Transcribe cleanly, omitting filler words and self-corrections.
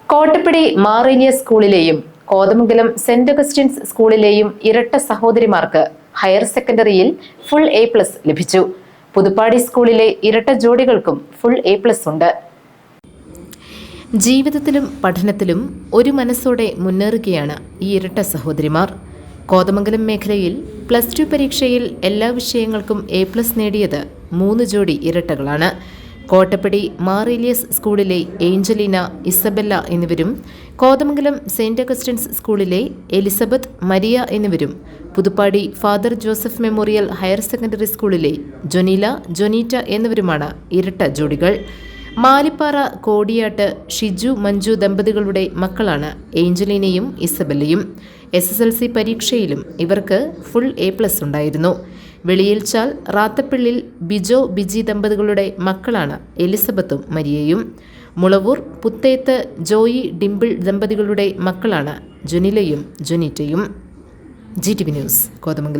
Kottappadi മാറേനിയസ് സ്കൂളിലെയും Kothamangalam saint Augustine's സ്കൂളിലെയും ഇരട്ട സഹോദരിമാർക്ക് higher സെക്കൻഡറിയിൽ full A+ ലഭിച്ചു. പുതുപ്പാടി സ്കൂളിലെ ഇരട്ട ജോഡികൾക്കും ഫുൾ എ+ ഉണ്ട്. ജീവിതത്തിലും പഠനത്തിലും ഒരു മനസ്സോടെ മുന്നേറുകയാണ് ഈ ഇരട്ട സഹോദരിമാർ. കോതമംഗലം മേഖലയിൽ +2 പരീക്ഷയിൽ എല്ലാ വിഷയങ്ങൾക്കും എ+ നേടിയത് 3 ജോഡി ഇരട്ടകളാണ്. കോട്ടപ്പടി മാറേലിയസ് സ്കൂളിലെ ഏഞ്ചലീന, ഇസബെല്ല എന്നിവരും കോതമംഗലം സെന്റ് അഗസ്റ്റിൻസ് സ്കൂളിലെ എലിസബത്ത്, മരിയ എന്നിവരും Puthuppady father Joseph memorial higher secondary സ്കൂളിലെ ജൊനീല, ജൊനീറ്റ എന്നിവരുമാണ് ഇരട്ട ജോഡികൾ. മാലിപ്പാറ കോടിയാട്ട് ഷിജു, മഞ്ജു ദമ്പതികളുടെ മക്കളാണ് ഏഞ്ചലീനയും ഇസബെല്ലയും. SSLC പരീക്ഷയിലും ഇവർക്ക് ഫുൾ എ+ ഉണ്ടായിരുന്നു. വെളിയിൽച്ചാൽ റാത്തപ്പിള്ളിൽ ബിജോ, ബിജി ദമ്പതികളുടെ മക്കളാണ് എലിസബത്തും മരിയയും. മുളവൂർ പുത്തേത്ത് ജോയി, ഡിംപിൾ ദമ്പതികളുടെ മക്കളാണ് ജൊനിലയും ജൊനീറ്റയും. GTV news, Kothamangalam.